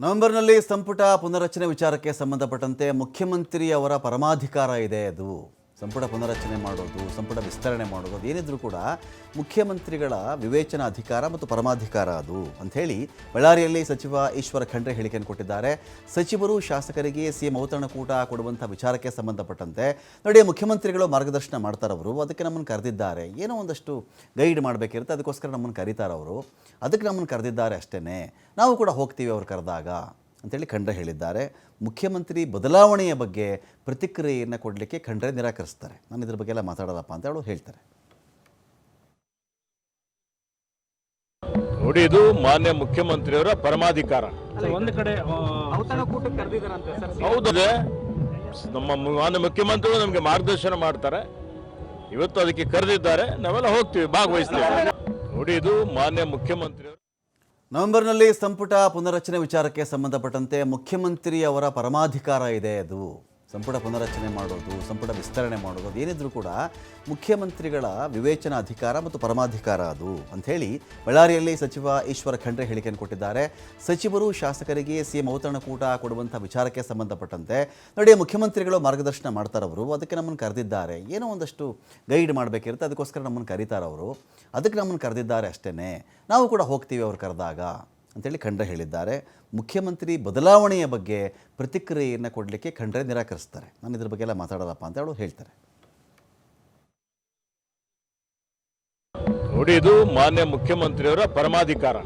ನವೆಂಬರ್ನಲ್ಲಿ ಸಂಪುಟ ಪುನರಚನೆ ವಿಚಾರಕ್ಕೆ ಸಂಬಂಧಪಟ್ಟಂತೆ ಮುಖ್ಯಮಂತ್ರಿಯವರ ಪರಮಾಧಿಕಾರ ಇದೆ. ಅದು ಸಂಪುಟ ಪುನರಚನೆ ಮಾಡೋದು, ಸಂಪುಟ ವಿಸ್ತರಣೆ ಮಾಡೋದು ಏನಿದ್ರೂ ಕೂಡ ಮುಖ್ಯಮಂತ್ರಿಗಳ ವಿವೇಚನಾ ಅಧಿಕಾರ ಮತ್ತು ಪರಮಾಧಿಕಾರ ಅದು ಅಂಥೇಳಿ ಬಳ್ಳಾರಿಯಲ್ಲಿ ಸಚಿವ ಈಶ್ವರ ಖಂಡ್ರೆ ಹೇಳಿಕೆಯನ್ನು ಕೊಟ್ಟಿದ್ದಾರೆ. ಸಚಿವರು ಶಾಸಕರಿಗೆ ಸಿಎಂ ಔತಣಕೂಟ ಕೊಡುವಂಥ ವಿಚಾರಕ್ಕೆ ಸಂಬಂಧಪಟ್ಟಂತೆ ನೋಡಿ, ಮುಖ್ಯಮಂತ್ರಿಗಳು ಮಾರ್ಗದರ್ಶನ ಮಾಡ್ತಾರವರು, ಅದಕ್ಕೆ ನಮ್ಮನ್ನು ಕರೆದಿದ್ದಾರೆ. ಏನೋ ಒಂದಷ್ಟು ಗೈಡ್ ಮಾಡಬೇಕಿರುತ್ತೆ, ಅದಕ್ಕೋಸ್ಕರ ನಮ್ಮನ್ನು ಕರೀತಾರವರು, ಅದಕ್ಕೆ ನಮ್ಮನ್ನು ಕರೆದಿದ್ದಾರೆ ಅಷ್ಟೇ, ನಾವು ಕೂಡ ಹೋಗ್ತೀವಿ ಅವ್ರು ಕರೆದಾಗ ಅಂತೇಳಿ ಖಂಡ್ರೆ ಹೇಳಿದ್ದಾರೆ. ಮುಖ್ಯಮಂತ್ರಿ ಬದಲಾವಣೆಯ ಬಗ್ಗೆ ಪ್ರತಿಕ್ರಿಯೆಯನ್ನು ಕೊಡಲಿಕ್ಕೆ ಖಂಡ್ರೆ ನಿರಾಕರಿಸ್ತಾರೆ. ನಾನು ಇದ್ರ ಬಗ್ಗೆ ಎಲ್ಲ ಮಾತಾಡೋದಪ್ಪ ಅಂತ ಹೇಳಿ ಹೇಳ್ತಾರೆ. ನೋಡಿ, ಇದು ಮಾನ್ಯ ಮುಖ್ಯಮಂತ್ರಿಯವರ ಪರಮಾಧಿಕಾರ. ಒಂದು ಕಡೆ ಔತಣಕೂಟಕ್ಕೆ ಕರೆದಿದ್ದಾರಂತೆ ಸರ್. ಹೌದು, ನಮ್ಮ ಮಾನ್ಯ ಮುಖ್ಯಮಂತ್ರಿಗಳು ನಮಗೆ ಮಾರ್ಗದರ್ಶನ ಮಾಡ್ತಾರೆ. ಇವತ್ತು ಅದಕ್ಕೆ ಕರೆದಿದ್ದಾರೆ, ನಾವೆಲ್ಲ ಹೋಗ್ತೀವಿ, ಭಾಗವಹಿಸ್ತೀವಿ. ನೋಡಿ, ಇದು ಮಾನ್ಯ ಮುಖ್ಯಮಂತ್ರಿಯವರು. ನವೆಂಬರ್ನಲ್ಲಿ ಸಂಪುಟ ಪುನರಚನೆ ವಿಚಾರಕ್ಕೆ ಸಂಬಂಧಪಟ್ಟಂತೆ ಮುಖ್ಯಮಂತ್ರಿಯವರ ಪರಮಾಧಿಕಾರ ಇದೆ. ಅದು ಸಂಪುಟ ಪುನರಚನೆ ಮಾಡೋದು, ಸಂಪುಟ ವಿಸ್ತರಣೆ ಮಾಡೋದು ಏನಿದ್ರೂ ಕೂಡ ಮುಖ್ಯಮಂತ್ರಿಗಳ ವಿವೇಚನಾ ಅಧಿಕಾರ ಮತ್ತು ಪರಮಾಧಿಕಾರ ಅದು ಅಂಥೇಳಿ ಬಳ್ಳಾರಿಯಲ್ಲಿ ಸಚಿವ ಈಶ್ವರ ಖಂಡ್ರೆ ಹೇಳಿಕೆಯನ್ನು ಕೊಟ್ಟಿದ್ದಾರೆ. ಸಚಿವರು ಶಾಸಕರಿಗೆ ಸಿಎಂ ಔತಣಕೂಟ ಕೊಡುವಂಥ ವಿಚಾರಕ್ಕೆ ಸಂಬಂಧಪಟ್ಟಂತೆ ನೋಡಿ, ಮುಖ್ಯಮಂತ್ರಿಗಳು ಮಾರ್ಗದರ್ಶನ ಮಾಡ್ತಾರವರು, ಅದಕ್ಕೆ ನಮ್ಮನ್ನು ಕರೆದಿದ್ದಾರೆ. ಏನೋ ಒಂದಷ್ಟು ಗೈಡ್ ಮಾಡಬೇಕಿರುತ್ತೆ, ಅದಕ್ಕೋಸ್ಕರ ನಮ್ಮನ್ನು ಕರೀತಾರವರು, ಅದಕ್ಕೆ ನಮ್ಮನ್ನು ಕರೆದಿದ್ದಾರೆ ಅಷ್ಟೇ, ನಾವು ಕೂಡ ಹೋಗ್ತೀವಿ ಅವ್ರು ಕರೆದಾಗ ಅಂತೇಳಿ ಖಂಡ್ರೆ ಹೇಳಿದ್ದಾರೆ. ಮುಖ್ಯಮಂತ್ರಿ ಬದಲಾವಣೆಯ ಬಗ್ಗೆ ಪ್ರತಿಕ್ರಿಯೆಯನ್ನು ಕೊಡಲಿಕ್ಕೆ ಖಂಡ್ರೆ ನಿರಾಕರಿಸ್ತಾರೆ. ನಾನು ಇದ್ರ ಬಗ್ಗೆ ಎಲ್ಲ ಮಾತಾಡೋದಪ್ಪ ಅಂತ ಹೇಳಿ ಹೇಳ್ತಾರೆ. ನೋಡಿ, ಇದು ಮಾನ್ಯ ಮುಖ್ಯಮಂತ್ರಿಯವರ ಪರಮಾಧಿಕಾರ.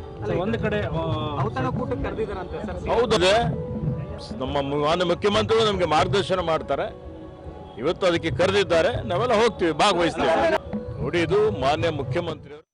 ಒಂದು ಕಡೆ ಔತಣಕೂಟಕ್ಕೆ ಕರೆದಿದ್ದಾರಂತೆ ಸರ್. ಹೌದು, ನಮ್ಮ ಮಾನ್ಯ ಮುಖ್ಯಮಂತ್ರಿಗಳು ನಮಗೆ ಮಾರ್ಗದರ್ಶನ ಮಾಡ್ತಾರೆ. ಇವತ್ತು ಅದಕ್ಕೆ ಕರೆದಿದ್ದಾರೆ, ನಾವೆಲ್ಲ ಹೋಗ್ತೀವಿ, ಭಾಗವಹಿಸ್ತೀವಿ. ನೋಡಿ, ಇದು ಮಾನ್ಯ ಮುಖ್ಯಮಂತ್ರಿಯವರು.